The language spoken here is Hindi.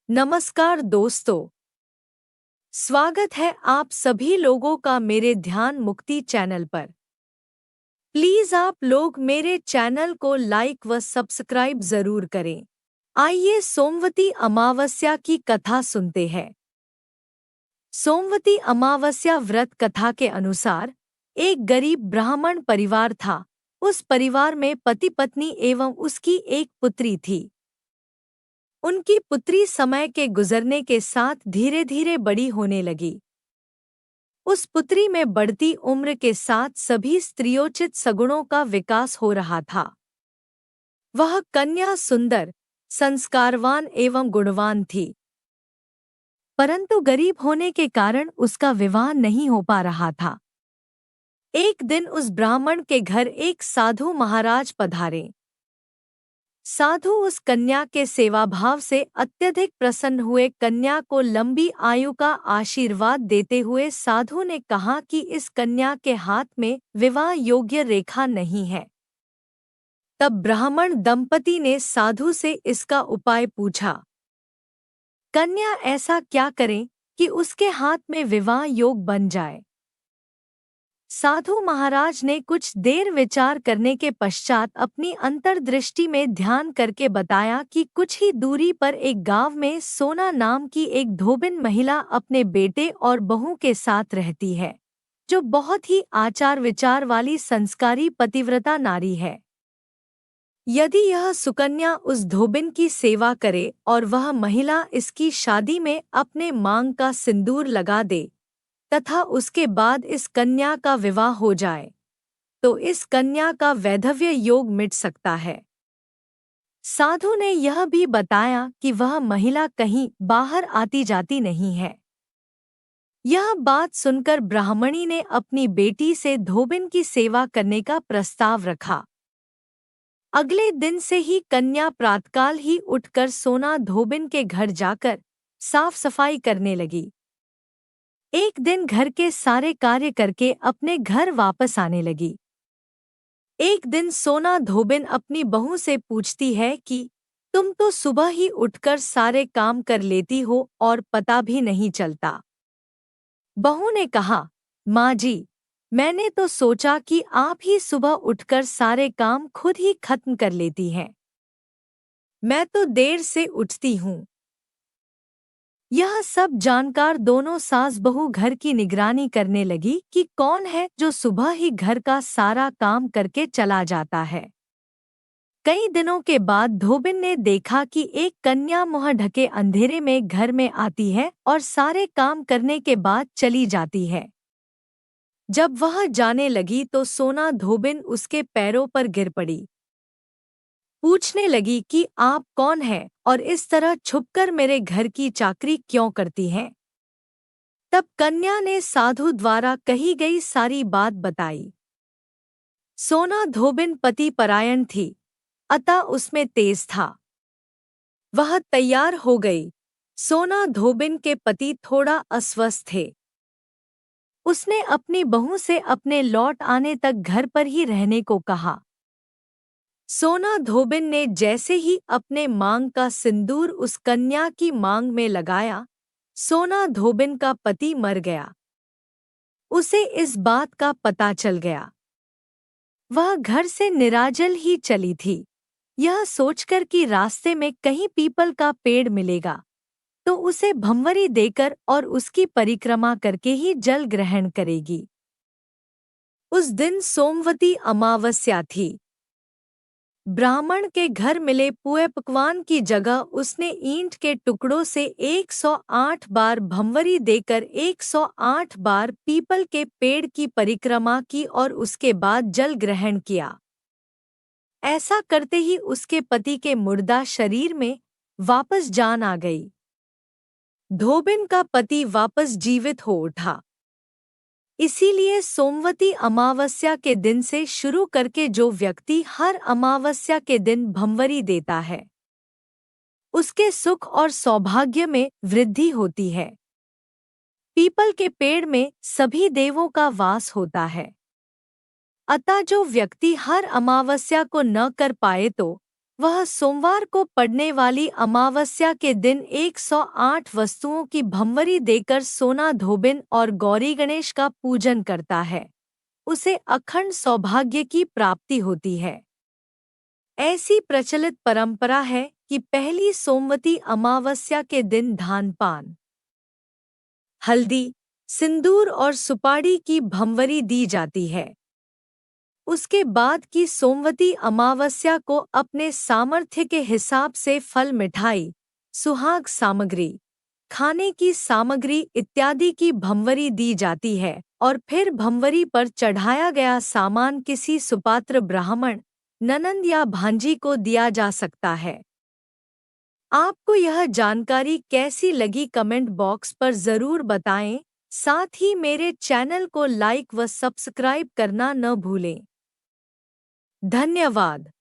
नमस्कार दोस्तों, स्वागत है आप सभी लोगों का मेरे ध्यान मुक्ति चैनल पर। प्लीज आप लोग मेरे चैनल को लाइक व सब्सक्राइब जरूर करें। आइए सोमवती अमावस्या की कथा सुनते हैं। सोमवती अमावस्या व्रत कथा के अनुसार एक गरीब ब्राह्मण परिवार था। उस परिवार में पति पत्नी एवं उसकी एक पुत्री थी। उनकी पुत्री समय के गुजरने के साथ धीरे धीरे बड़ी होने लगी। उस पुत्री में बढ़ती उम्र के साथ सभी स्त्रियोचित सगुणों का विकास हो रहा था। वह कन्या सुंदर, संस्कारवान एवं गुणवान थी, परंतु गरीब होने के कारण उसका विवाह नहीं हो पा रहा था। एक दिन उस ब्राह्मण के घर एक साधु महाराज पधारे। साधु उस कन्या के सेवाभाव से अत्यधिक प्रसन्न हुए। कन्या को लंबी आयु का आशीर्वाद देते हुए साधु ने कहा कि इस कन्या के हाथ में विवाह योग्य रेखा नहीं है। तब ब्राह्मण दंपति ने साधु से इसका उपाय पूछा। कन्या ऐसा क्या करें कि उसके हाथ में विवाह योग बन जाए? साधु महाराज ने कुछ देर विचार करने के पश्चात अपनी अंतर्दृष्टि में ध्यान करके बताया कि कुछ ही दूरी पर एक गांव में सोना नाम की एक धोबिन महिला अपने बेटे और बहू के साथ रहती है, जो बहुत ही आचार विचार वाली संस्कारी पतिव्रता नारी है। यदि यह सुकन्या उस धोबिन की सेवा करे और वह महिला इसकी शादी में अपने मांग का सिंदूर लगा दे तथा उसके बाद इस कन्या का विवाह हो जाए, तो इस कन्या का वैधव्य योग मिट सकता है। साधु ने यह भी बताया कि वह महिला कहीं बाहर आती जाती नहीं है। यह बात सुनकर ब्राह्मणी ने अपनी बेटी से धोबिन की सेवा करने का प्रस्ताव रखा। अगले दिन से ही कन्या प्रातकाल ही उठकर सोना धोबिन के घर जाकर साफ सफाई करने लगी। एक दिन घर के सारे कार्य करके अपने घर वापस आने लगी। एक दिन सोना धोबिन अपनी बहू से पूछती है कि तुम तो सुबह ही उठकर सारे काम कर लेती हो और पता भी नहीं चलता। बहू ने कहा, माँ जी, मैंने तो सोचा कि आप ही सुबह उठकर सारे काम खुद ही खत्म कर लेती हैं। मैं तो देर से उठती हूँ। यह सब जानकर दोनों सास बहू घर की निगरानी करने लगी कि कौन है जो सुबह ही घर का सारा काम करके चला जाता है। कई दिनों के बाद धोबिन ने देखा कि एक कन्या मुँह ढके अंधेरे में घर में आती है और सारे काम करने के बाद चली जाती है। जब वह जाने लगी तो सोना धोबिन उसके पैरों पर गिर पड़ी। पूछने लगी कि आप कौन हैं और इस तरह छुपकर मेरे घर की चाकरी क्यों करती हैं? तब कन्या ने साधु द्वारा कही गई सारी बात बताई। सोना धोबिन पति परायण थी, अतः उसमें तेज था। वह तैयार हो गई। सोना धोबिन के पति थोड़ा अस्वस्थ थे। उसने अपनी बहू से अपने लौट आने तक घर पर ही रहने को कहा। सोना धोबिन ने जैसे ही अपने मांग का सिंदूर उस कन्या की मांग में लगाया, सोना धोबिन का पति मर गया। उसे इस बात का पता चल गया। वह घर से निराजल ही चली थी, यह सोचकर कि रास्ते में कहीं पीपल का पेड़ मिलेगा तो उसे भंवरी देकर और उसकी परिक्रमा करके ही जल ग्रहण करेगी। उस दिन सोमवती अमावस्या थी। ब्राह्मण के घर मिले पुए पकवान की जगह उसने ईंट के टुकड़ों से 108 बार भंवरी देकर 108 बार पीपल के पेड़ की परिक्रमा की और उसके बाद जल ग्रहण किया। ऐसा करते ही उसके पति के मुर्दा शरीर में वापस जान आ गई। धोबिन का पति वापस जीवित हो उठा। इसीलिए सोमवती अमावस्या के दिन से शुरू करके जो व्यक्ति हर अमावस्या के दिन भंवरी देता है, उसके सुख और सौभाग्य में वृद्धि होती है। पीपल के पेड़ में सभी देवों का वास होता है, अतः जो व्यक्ति हर अमावस्या को न कर पाए तो वह सोमवार को पड़ने वाली अमावस्या के दिन 108 वस्तुओं की भंवरी देकर सोना धोबिन और गौरी गणेश का पूजन करता है। उसे अखंड सौभाग्य की प्राप्ति होती है। ऐसी प्रचलित परंपरा है कि पहली सोमवती अमावस्या के दिन धान पान, हल्दी, सिंदूर और सुपारी की भंवरी दी जाती है। उसके बाद की सोमवती अमावस्या को अपने सामर्थ्य के हिसाब से फल, मिठाई, सुहाग सामग्री, खाने की सामग्री इत्यादि की भंवरी दी जाती है और फिर भंवरी पर चढ़ाया गया सामान किसी सुपात्र ब्राह्मण, ननंद या भांजी को दिया जा सकता है। आपको यह जानकारी कैसी लगी कमेंट बॉक्स पर ज़रूर बताएं। साथ ही मेरे चैनल को लाइक व सब्सक्राइब करना न भूलें। धन्यवाद।